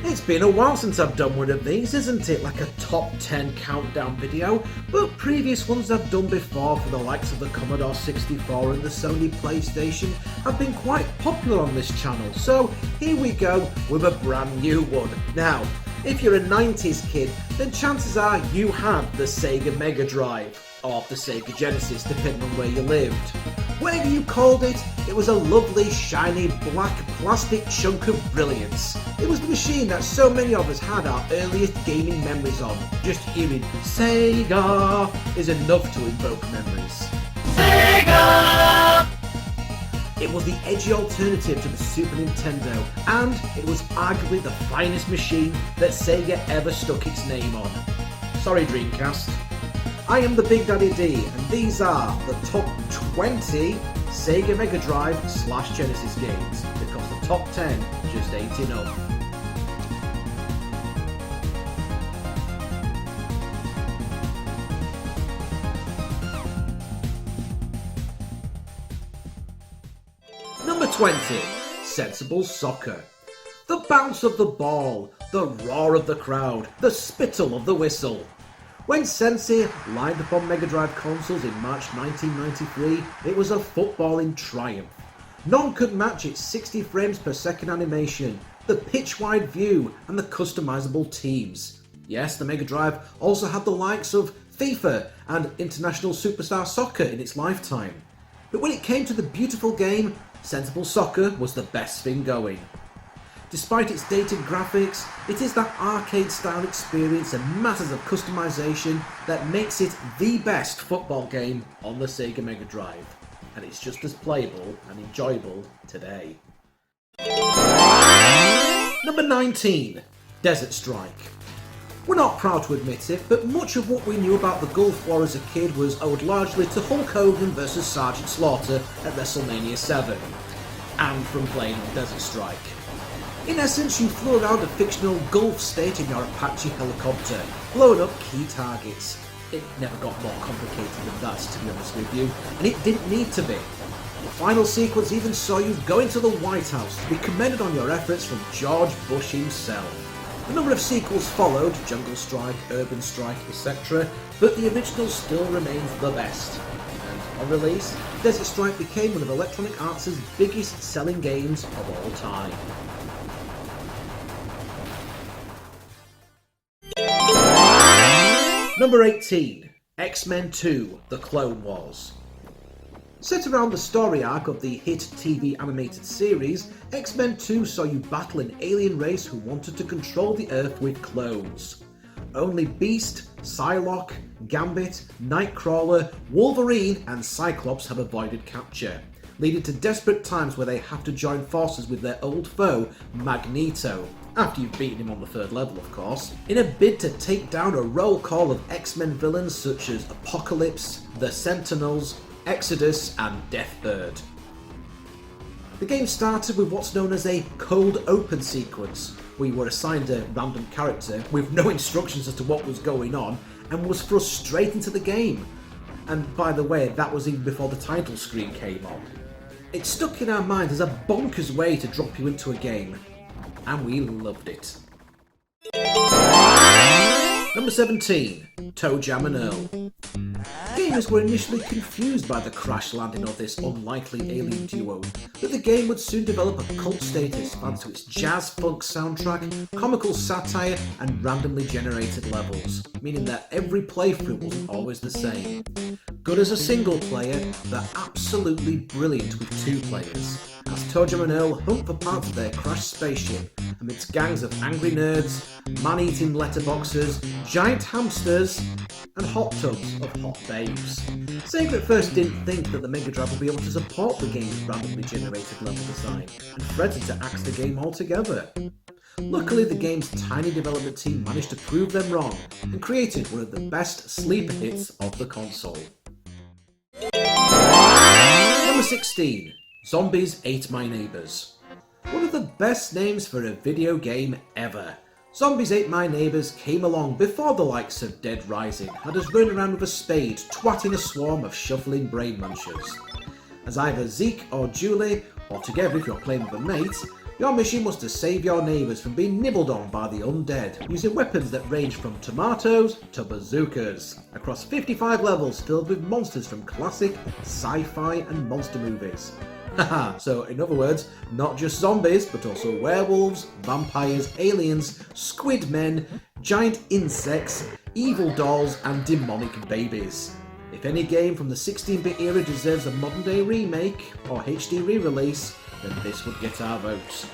It's been a while since I've done one of these, isn't it? Like a top 10 countdown video, but previous ones I've done before for the likes of the Commodore 64 and the Sony PlayStation have been quite popular on this channel, so here we go with a brand new one. Now, if you're a 90s kid, then chances are you had the Sega Megadrive, or the Sega Genesis, depending on where you lived. Whatever you called it, it was a lovely, shiny, black plastic chunk of brilliance. It was the machine that so many of us had our earliest gaming memories on. Just hearing Sega is enough to invoke memories. Sega! It was the edgy alternative to the Super Nintendo, and it was arguably the finest machine that Sega ever stuck its name on. Sorry, Dreamcast. I am the Big Daddy D, and these are the top 20 Sega Megadrive / Genesis games, because the top 10 just ain't enough. Number 20, Sensible Soccer. The bounce of the ball, the roar of the crowd, the spittle of the whistle. When Sensei lined up on Mega Drive consoles in March 1993, it was a footballing triumph. None could match its 60 frames per second animation, the pitch-wide view, and the customizable teams. Yes, the Mega Drive also had the likes of FIFA and International Superstar Soccer in its lifetime. But when it came to the beautiful game, Sensible Soccer was the best thing going. Despite its dated graphics, it is that arcade-style experience and masses of customization that makes it the best football game on the Sega Mega Drive, and it's just as playable and enjoyable today. Number 19, Desert Strike. We're not proud to admit it, but much of what we knew about the Gulf War as a kid was owed largely to Hulk Hogan vs Sergeant Slaughter at WrestleMania 7, and from playing on Desert Strike. In essence, you flew around a fictional Gulf state in your Apache helicopter, blowing up key targets. It never got more complicated than that, to be honest with you, and it didn't need to be. The final sequence even saw you go into the White House to be commended on your efforts from George Bush himself. A number of sequels followed, Jungle Strike, Urban Strike, etc., but the original still remains the best. And on release, Desert Strike became one of Electronic Arts' biggest selling games of all time. Number 18, X-Men 2, The Clone Wars. Set around the story arc of the hit TV animated series, X-Men 2 saw you battle an alien race who wanted to control the Earth with clones. Only Beast, Psylocke, Gambit, Nightcrawler, Wolverine and Cyclops have avoided capture, leading to desperate times where they have to join forces with their old foe, Magneto, after you've beaten him on the 3rd level of course, in a bid to take down a roll call of X-Men villains such as Apocalypse, the Sentinels, Exodus and Deathbird. The game started with what's known as a cold open sequence, where you were assigned a random character with no instructions as to what was going on and was thrust straight into the game. And by the way, that was even before the title screen came on. It stuck in our minds as a bonkers way to drop you into a game, and we loved it. Number 17, Toe Jam and Earl. Gamers were initially confused by the crash landing of this unlikely alien duo, but the game would soon develop a cult status thanks to its jazz-funk soundtrack, comical satire and randomly generated levels, meaning that every playthrough wasn't always the same. Good as a single player, they're absolutely brilliant with 2 players, as Toe Jam and Earl hunt for parts of their crashed spaceship amidst gangs of angry nerds, man-eating letterboxers, giant hamsters, and hot tubs of hot babes. Sega at first didn't think that the Mega Drive would be able to support the game's randomly generated level design, and threatened to axe the game altogether. Luckily, the game's tiny development team managed to prove them wrong, and created one of the best sleeper hits of the console. Number 16, Zombies Ate My Neighbors. One of the best names for a video game ever. Zombies Ate My Neighbours came along before the likes of Dead Rising had us run around with a spade twatting a swarm of shuffling brain munchers. As either Zeke or Julie, or together if you're playing with a mate, your mission was to save your neighbours from being nibbled on by the undead, using weapons that range from tomatoes to bazookas, across 55 levels filled with monsters from classic sci-fi and monster movies. Haha, so in other words, not just zombies, but also werewolves, vampires, aliens, squid men, giant insects, evil dolls, and demonic babies. If any game from the 16-bit era deserves a modern-day remake or HD re-release, then this would get our vote.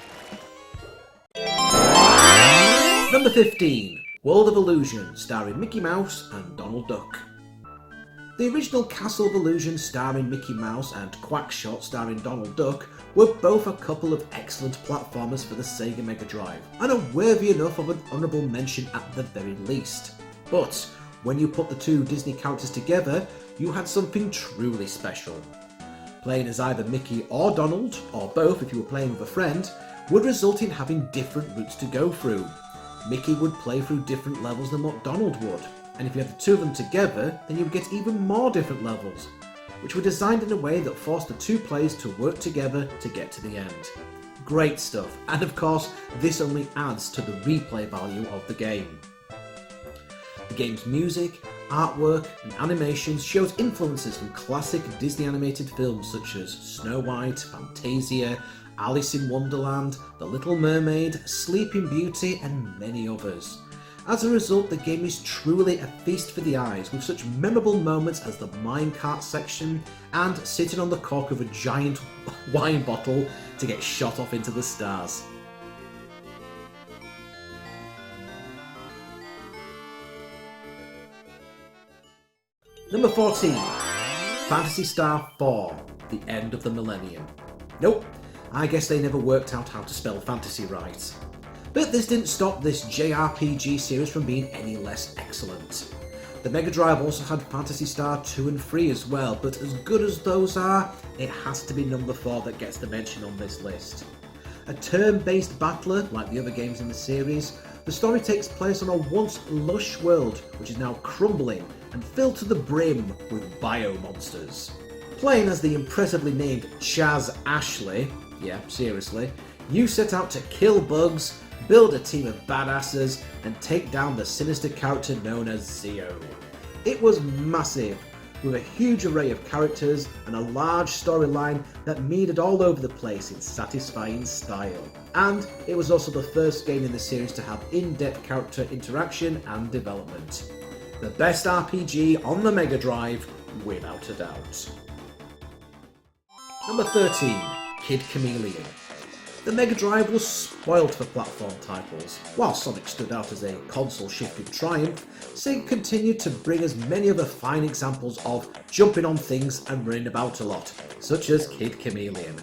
Number 15, World of Illusion, starring Mickey Mouse and Donald Duck. The original Castle of Illusion starring Mickey Mouse and Quackshot starring Donald Duck were both a couple of excellent platformers for the Sega Megadrive, and are worthy enough of an honourable mention at the very least. But when you put the two Disney characters together, you had something truly special. Playing as either Mickey or Donald, or both if you were playing with a friend, would result in having different routes to go through. Mickey would play through different levels than what Donald would, and if you had the two of them together, then you would get even more different levels, which were designed in a way that forced the two players to work together to get to the end. Great stuff, and of course, this only adds to the replay value of the game. The game's music, artwork, and animations shows influences from classic Disney animated films such as Snow White, Fantasia, Alice in Wonderland, The Little Mermaid, Sleeping Beauty, and many others. As a result, the game is truly a feast for the eyes, with such memorable moments as the minecart section and sitting on the cork of a giant wine bottle to get shot off into the stars. Number 14, Phantasy Star 4, The End of the Millennium. Nope, I guess they never worked out how to spell fantasy right. But this didn't stop this JRPG series from being any less excellent. The Mega Drive also had Phantasy Star 2 and 3 as well, but as good as those are, it has to be number 4 that gets the mention on this list. A turn-based battler, like the other games in the series, the story takes place on a once lush world which is now crumbling and filled to the brim with bio-monsters. Playing as the impressively named Chaz Ashley, yeah, seriously, you set out to kill bugs, build a team of badasses, and take down the sinister character known as Zeo. It was massive, with a huge array of characters and a large storyline that meandered all over the place in satisfying style. And it was also the first game in the series to have in-depth character interaction and development. The best RPG on the Mega Drive, without a doubt. Number 13, Kid Chameleon. The Mega Drive was spoilt for platform titles. While Sonic stood out as a console-shifting triumph, Sega continued to bring us many other fine examples of jumping on things and running about a lot, such as Kid Chameleon.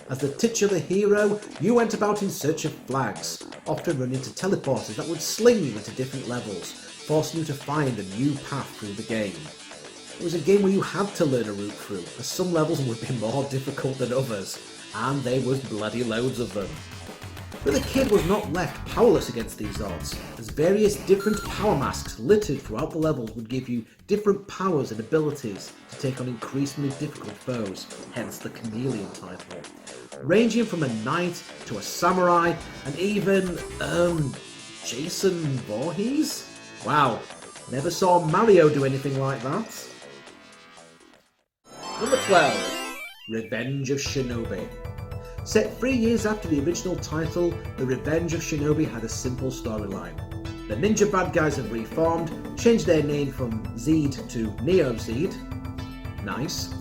As the titular hero, you went about in search of flags, often running into teleporters that would sling you into different levels, forcing you to find a new path through the game. It was a game where you had to learn a route through, as some levels would be more difficult than others, and there was bloody loads of them. But the kid was not left powerless against these odds, as various different power masks littered throughout the levels would give you different powers and abilities to take on increasingly difficult foes, hence the Chameleon title. Ranging from a knight to a samurai, and even, Jason Voorhees? Wow, never saw Mario do anything like that. Number 12. Revenge of Shinobi. Set 3 years after the original title, The Revenge of Shinobi had a simple storyline. The ninja bad guys have reformed, changed their name from Zed to Neo Zed, nice,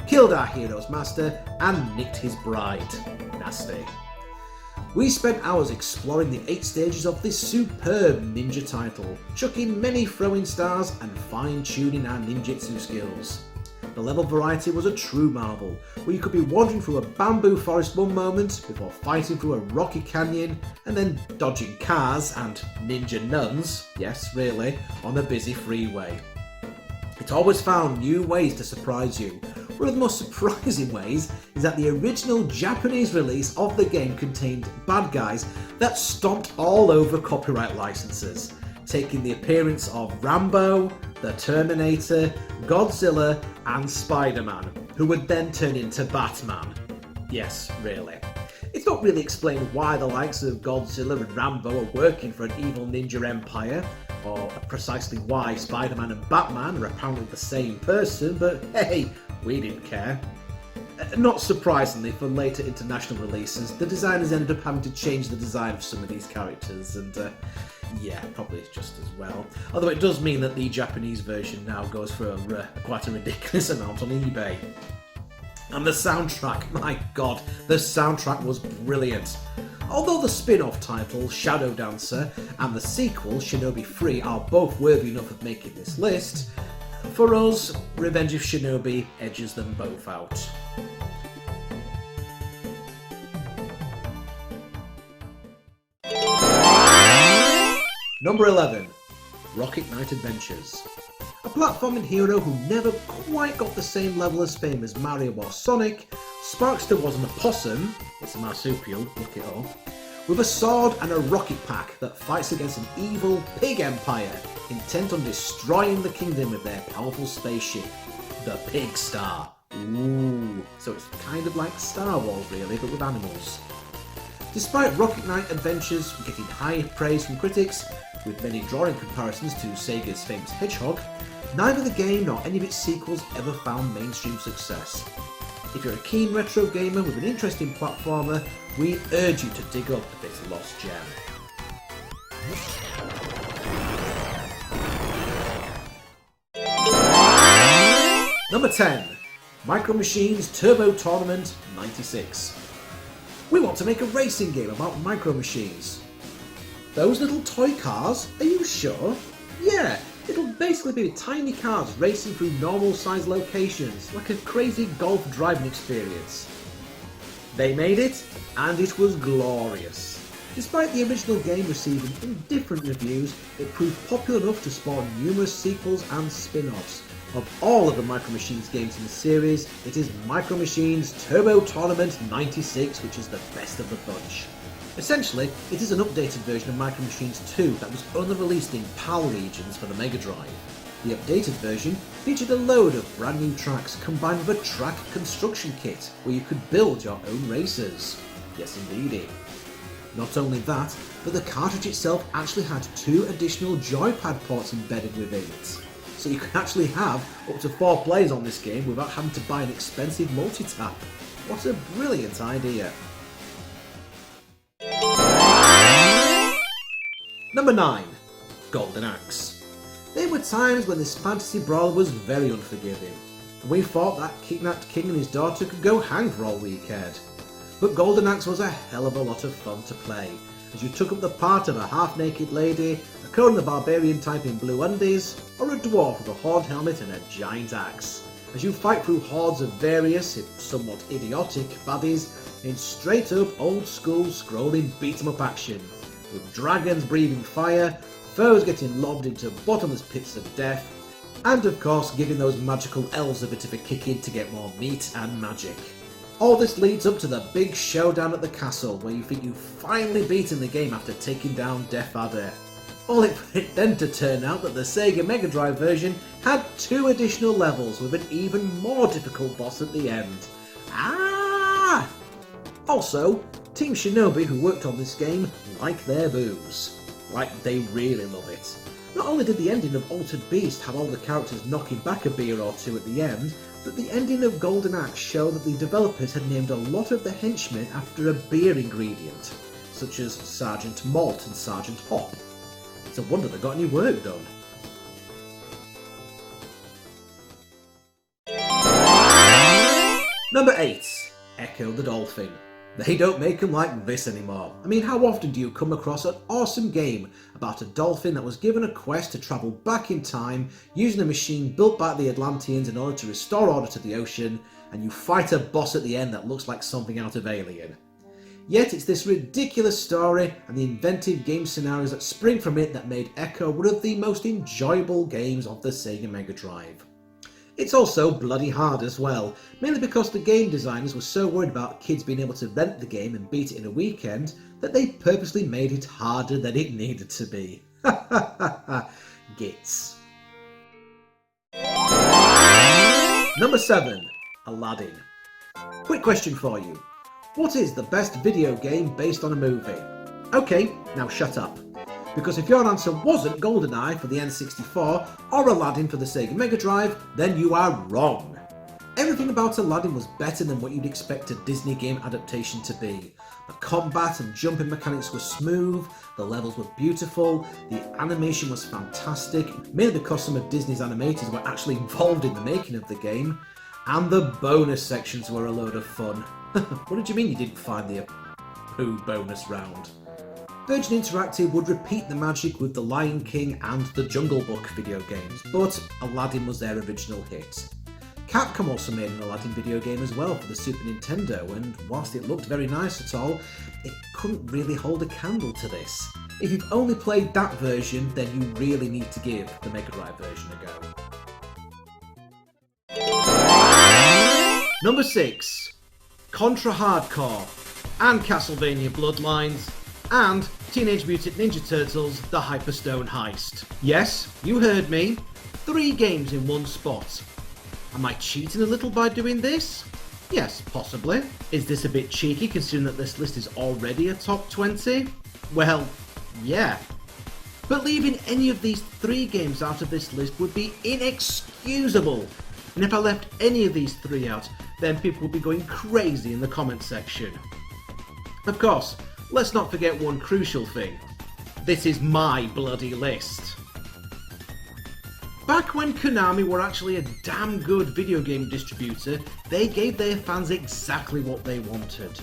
killed our hero's master, and nicked his bride, nasty. We spent hours exploring the 8 stages of this superb ninja title, chucking many throwing stars and fine-tuning our ninjutsu skills. The level variety was a true marvel, where you could be wandering through a bamboo forest one moment before fighting through a rocky canyon and then dodging cars and ninja nuns, yes really, on a busy freeway. It always found new ways to surprise you, One of the most surprising ways is that the original Japanese release of the game contained bad guys that stomped all over copyright licenses, taking the appearance of Rambo, the Terminator, Godzilla and Spider-Man, who would then turn into Batman. Yes, really. It's not really explained why the likes of Godzilla and Rambo are working for an evil ninja empire, or precisely why Spider-Man and Batman are apparently the same person, but hey, we didn't care. Not surprisingly, for later international releases, the designers ended up having to change the design of some of these characters, and yeah, probably just as well. Although it does mean that the Japanese version now goes for quite a ridiculous amount on eBay. And the soundtrack, my god, the soundtrack was brilliant. Although the spin-off title, Shadow Dancer, and the sequel, Shinobi 3, are both worthy enough of making this list, for us, Revenge of Shinobi edges them both out. Number 11, Rocket Knight Adventures. A platforming hero who never quite got the same level of fame as Mario or Sonic, Sparkster wasn't a possum, it's a marsupial, look it up, with a sword and a rocket pack that fights against an evil pig empire intent on destroying the kingdom with their powerful spaceship, the Pig Star. Ooh, so it's kind of like Star Wars really, but with animals. Despite Rocket Knight Adventures getting high praise from critics, with many drawing comparisons to Sega's famous Hedgehog, neither the game nor any of its sequels ever found mainstream success. If you're a keen retro gamer with an interest in platformer, we urge you to dig up this lost gem. Number 10, Micro Machines Turbo Tournament 96. We want to make a racing game about Micro Machines. Those little toy cars? Are you sure? Yeah, it'll basically be tiny cars racing through normal sized locations, like a crazy golf driving experience. They made it, and it was glorious. Despite the original game receiving indifferent reviews, it proved popular enough to spawn numerous sequels and spin-offs. Of all of the Micro Machines games in the series, it is Micro Machines Turbo Tournament 96 which is the best of the bunch. Essentially, it is an updated version of Micro Machines 2 that was only released in PAL regions for the Megadrive. The updated version featured a load of brand new tracks combined with a track construction kit where you could build your own racers. Yes indeedy. Not only that, but the cartridge itself actually had 2 additional joypad ports embedded within it. So you can actually have up to 4 players on this game without having to buy an expensive multi-tap. What a brilliant idea. Number 9, Golden Axe. There were times when this fantasy brawl was very unforgiving, and we thought that kidnapped king and his daughter could go hang for all weekend. But Golden Axe was a hell of a lot of fun to play, as you took up the part of a half-naked lady, a Conan the Barbarian type in blue undies, or a dwarf with a horned helmet and a giant axe, as you fight through hordes of various, if somewhat idiotic, baddies in straight-up old-school scrolling beat-em-up action, with dragons breathing fire, foes getting lobbed into bottomless pits of death, and of course giving those magical elves a bit of a kick in to get more meat and magic. All this leads up to the big showdown at the castle, where you think you've finally beaten the game after taking down Death Adder. Only for it then to turn out that the Sega Megadrive version had 2 additional levels with an even more difficult boss at the end. Ah! Also, Team Shinobi, who worked on this game, like their booze. Like, they really love it. Not only did the ending of Altered Beast have all the characters knocking back a beer or 2 at the end, but the ending of Golden Axe showed that the developers had named a lot of the henchmen after a beer ingredient, such as Sergeant Malt and Sergeant Hop. It's a wonder they got any work done. Number 8, Echo the Dolphin. They don't make them like this anymore. I mean, how often do you come across an awesome game about a dolphin that was given a quest to travel back in time using a machine built by the Atlanteans in order to restore order to the ocean, and you fight a boss at the end that looks like something out of Alien? Yet it's this ridiculous story and the inventive game scenarios that spring from it that made Echo one of the most enjoyable games of the Sega Megadrive. It's also bloody hard as well, mainly because the game designers were so worried about kids being able to rent the game and beat it in a weekend that they purposely made it harder than it needed to be. Gits. Number 7. Aladdin. Quick question for you. What is the best video game based on a movie? Okay, now shut up. Because if your answer wasn't GoldenEye for the N64 or Aladdin for the Sega Megadrive, then you are wrong. Everything about Aladdin was better than what you'd expect a Disney game adaptation to be. The combat and jumping mechanics were smooth, the levels were beautiful, the animation was fantastic, mainly because some of Disney's animators were actually involved in the making of the game, and the bonus sections were a load of fun. What did you mean you didn't find the Pooh bonus round? Virgin Interactive would repeat the magic with The Lion King and The Jungle Book video games, but Aladdin was their original hit. Capcom also made an Aladdin video game as well for the Super Nintendo, and whilst it looked very nice at all, it couldn't really hold a candle to this. If you've only played that version, then you really need to give the Mega Drive version a go. Number 6. Contra Hardcore, and Castlevania Bloodlines, and Teenage Mutant Ninja Turtles The Hyperstone Heist. Yes, you heard me. 3 games in one spot. Am I cheating a little by doing this? Yes, possibly. Is this a bit cheeky considering that this list is already a top 20? Well, yeah. But leaving any of these 3 games out of this list would be inexcusable. And if I left any of these 3 out, then people would be going crazy in the comment section. Of course, let's not forget one crucial thing. This is my bloody list. Back when Konami were actually a damn good video game distributor, they gave their fans exactly what they wanted.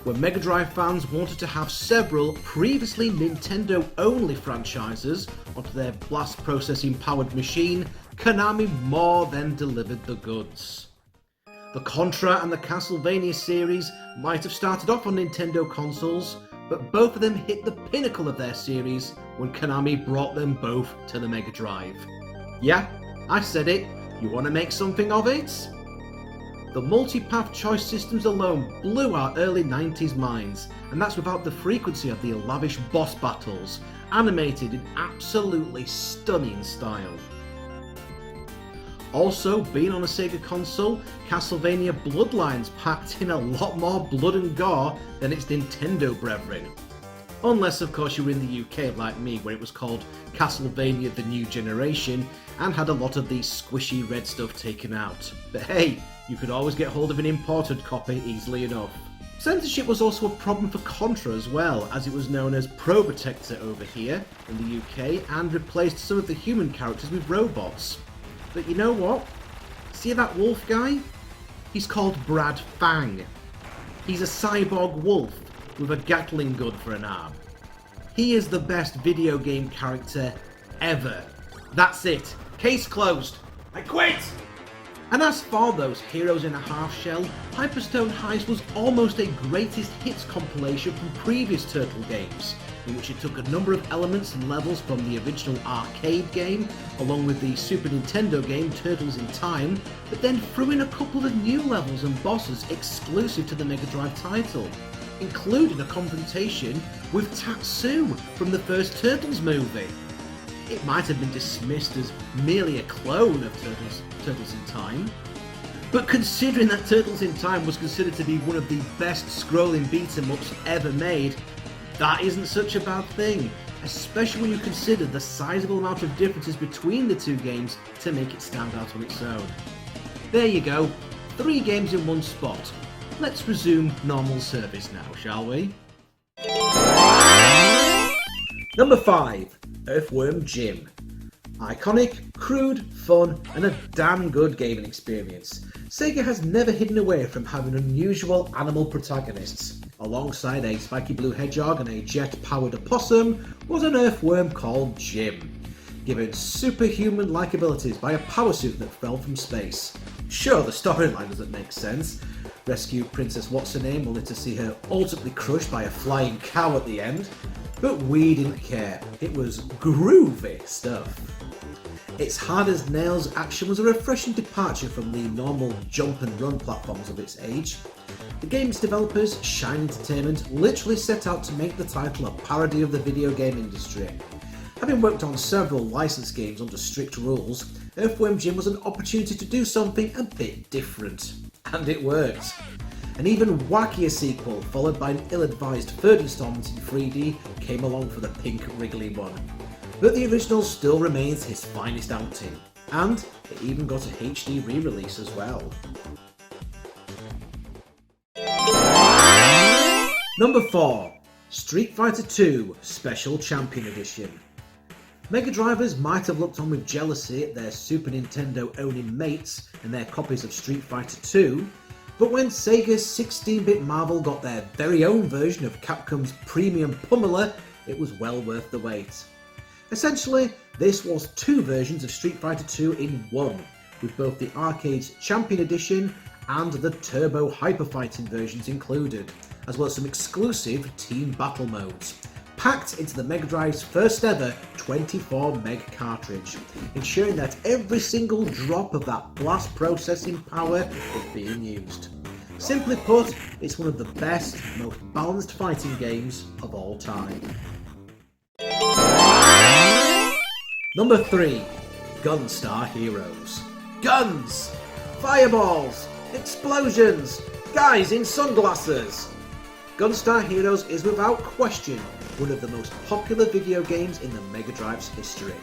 When Mega Drive fans wanted to have several previously Nintendo-only franchises onto their blast processing powered machine, Konami more than delivered the goods. The Contra and the Castlevania series might have started off on Nintendo consoles, but both of them hit the pinnacle of their series when Konami brought them both to the Mega Drive. Yeah, I said it, you want to make something of it? The multi-path choice systems alone blew our early 90s minds, and that's without the frequency of the lavish boss battles, animated in absolutely stunning style. Also, being on a Sega console, Castlevania Bloodlines packed in a lot more blood and gore than its Nintendo brethren. Unless of course you were in the UK like me, where it was called Castlevania The New Generation and had a lot of the squishy red stuff taken out. But hey, you could always get hold of an imported copy easily enough. Censorship was also a problem for Contra as well, as it was known as Probotector over here in the UK and replaced some of the human characters with robots. But you know what? See that wolf guy? He's called Brad Fang. He's a cyborg wolf with a Gatling gun for an arm. He is the best video game character ever. That's it. Case closed. I quit! And as for those heroes in a half shell, Hyperstone Heist was almost a greatest hits compilation from previous Turtle games, in which it took a number of elements and levels from the original arcade game, along with the Super Nintendo game Turtles in Time, but then threw in a couple of new levels and bosses exclusive to the Mega Drive title, including a confrontation with Tatsu from the first Turtles movie. It might have been dismissed as merely a clone of Turtles in Time, but considering that Turtles in Time was considered to be one of the best scrolling beat-em-ups ever made, that isn't such a bad thing, especially when you consider the sizable amount of differences between the two games to make it stand out on its own. There you go, 3 games in one spot. Let's resume normal service now, shall we? Number 5. Earthworm Jim. Iconic, crude, fun, and a damn good gaming experience. Sega has never hidden away from having unusual animal protagonists. Alongside a spiky blue hedgehog and a jet-powered opossum was an earthworm called Jim, given superhuman-like abilities by a power suit that fell from space. Sure, the storyline doesn't make sense. Rescue Princess What's-Her-Name only to see her ultimately crushed by a flying cow at the end. But we didn't care. It was groovy stuff. Its hard-as-nails action was a refreshing departure from the normal jump and run platforms of its age. The game's developers, Shine Entertainment, literally set out to make the title a parody of the video game industry. Having worked on several licensed games under strict rules, Earthworm Jim was an opportunity to do something a bit different. And it worked. An even wackier sequel, followed by an ill-advised third installment in 3D, came along for the pink wriggly one. But the original still remains his finest outing, and it even got a HD re-release as well. Number 4. Street Fighter II Special Champion Edition. Mega Drivers might have looked on with jealousy at their Super Nintendo owning mates and their copies of Street Fighter II, but when Sega's 16-bit Marvel got their very own version of Capcom's premium pummeler, it was well worth the wait. Essentially, this was two versions of Street Fighter II in one, with both the arcade's Champion Edition and the Turbo Hyper Fighting versions included, as well as some exclusive team battle modes, packed into the Mega Drive's first ever 24 meg cartridge, ensuring that every single drop of that blast processing power is being used. Simply put, it's one of the best, most balanced fighting games of all time. Number 3. Gunstar Heroes. Guns! Fireballs! Explosions! Guys in sunglasses! Gunstar Heroes is without question one of the most popular video games in the Mega Drive's history.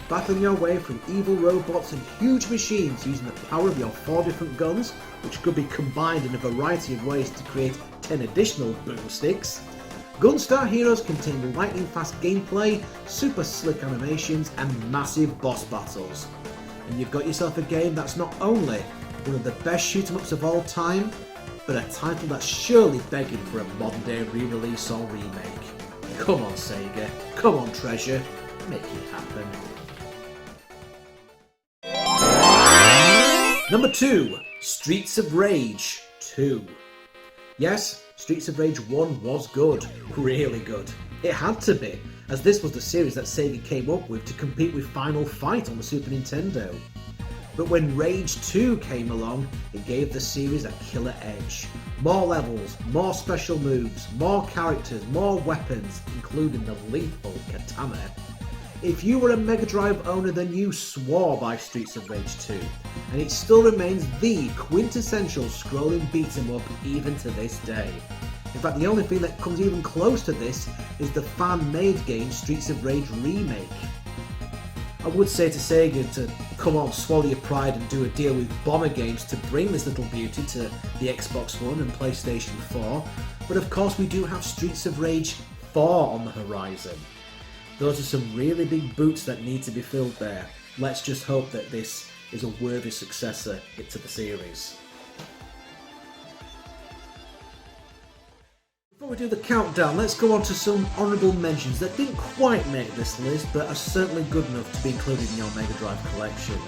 Battling your way through evil robots and huge machines using the power of your 4 different guns, which could be combined in a variety of ways to create 10 additional boomsticks. Gunstar Heroes contain lightning-fast gameplay, super slick animations, and massive boss battles. And you've got yourself a game that's not only one of the best shoot-em-ups of all time, but a title that's surely begging for a modern-day re-release or remake. Come on, Sega. Come on, Treasure. Make it happen. Number 2. Streets of Rage 2. Yes, Streets of Rage 1 was good, really good. It had to be, as this was the series that Sega came up with to compete with Final Fight on the Super Nintendo. But when Rage 2 came along, it gave the series a killer edge. More levels, more special moves, more characters, more weapons, including the lethal katana. If you were a Mega Drive owner, then you swore by Streets of Rage 2, and it still remains the quintessential scrolling beat-em-up even to this day. In fact, the only thing that comes even close to this is the fan-made game Streets of Rage Remake. I would say to Sega to come on, swallow your pride and do a deal with Bomber Games to bring this little beauty to the Xbox One and PlayStation 4, but of course we do have Streets of Rage 4 on the horizon. Those are some really big boots that need to be filled there. Let's just hope that this is a worthy successor to the series. Before we do the countdown, let's go on to some honourable mentions that didn't quite make this list, but are certainly good enough to be included in your Mega Drive collection.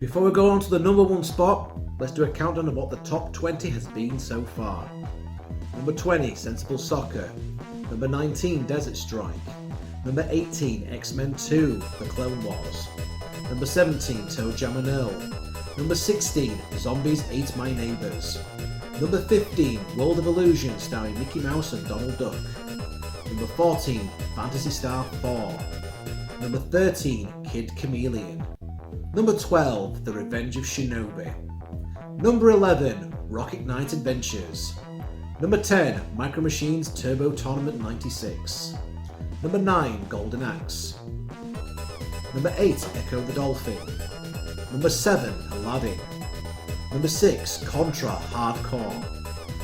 Before we go on to the number 1 spot, let's do a countdown of what the top 20 has been so far. Number 20, Sensible Soccer. Number 19, Desert Strike. Number 18, X-Men 2, The Clone Wars. Number 17, Toe Jam and Earl. Number 16, Zombies Ate My Neighbours. Number 15, World of Illusion, starring Mickey Mouse and Donald Duck. Number 14, Phantasy Star 4. Number 13, Kid Chameleon. Number 12, The Revenge of Shinobi. Number 11, Rocket Knight Adventures. Number 10, Micro Machines Turbo Tournament 96. Number 9, Golden Axe. Number 8, Echo the Dolphin. Number 7, Aladdin. Number 6, Contra Hardcore.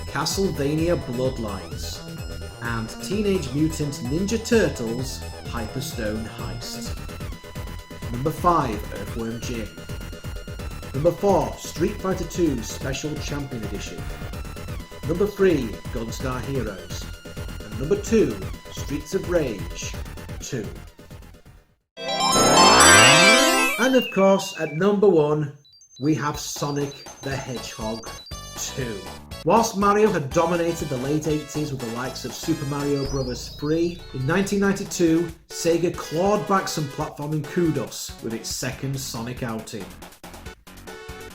Castlevania Bloodlines. And Teenage Mutant Ninja Turtles Hyperstone Heist. Number 5, Earthworm Jim. Number 4, Street Fighter 2 Special Champion Edition. Number 3, Gunstar Heroes. And number 2, Streets of Rage 2. And of course, at number 1, we have Sonic the Hedgehog 2. Whilst Mario had dominated the late 80s with the likes of Super Mario Bros. 3, in 1992, Sega clawed back some platforming kudos with its second Sonic outing.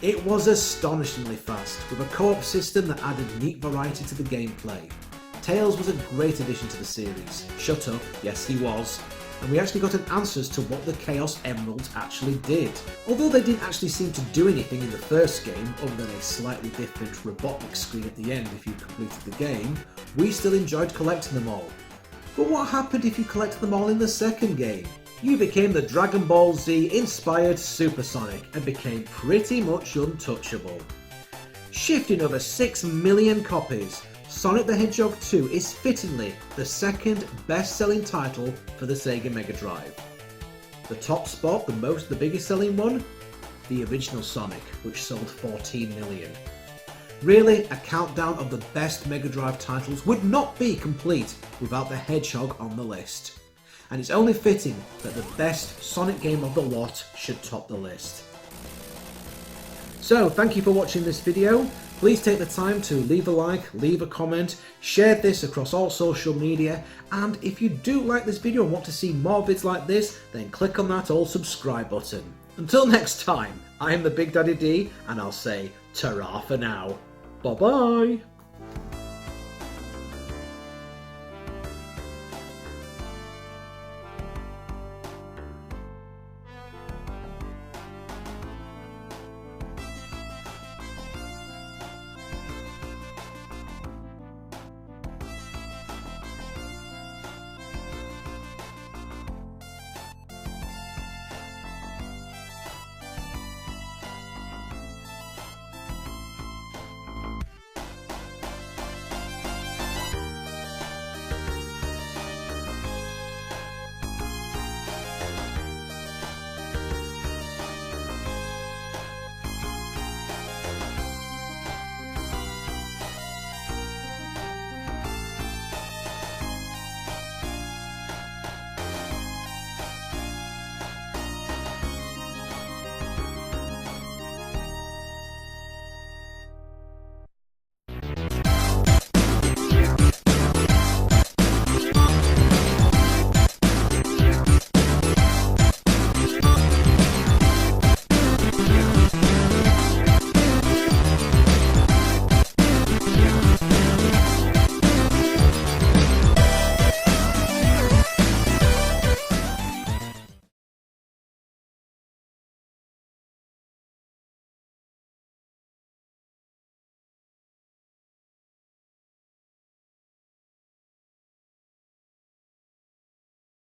It was astonishingly fast, with a co-op system that added neat variety to the gameplay. Tails was a great addition to the series. Shut up, yes he was. And we actually got an answer as to what the Chaos Emeralds actually did. Although they didn't actually seem to do anything in the first game, other than a slightly different Robotnik screen at the end if you completed the game, we still enjoyed collecting them all. But what happened if you collected them all in the second game? You became the Dragon Ball Z inspired Super Sonic and became pretty much untouchable. Shifting over 6 million copies, Sonic the Hedgehog 2 is fittingly the second best-selling title for the Sega Megadrive. The top spot, the biggest selling one? The original Sonic, which sold 14 million. Really, a countdown of the best Megadrive titles would not be complete without the Hedgehog on the list. And it's only fitting that the best Sonic game of the lot should top the list. So, thank you for watching this video. Please take the time to leave a like, leave a comment, share this across all social media, and if you do like this video and want to see more vids like this, then click on that old subscribe button. Until next time, I am the Big Daddy D, and I'll say ta-ra for now. Bye bye!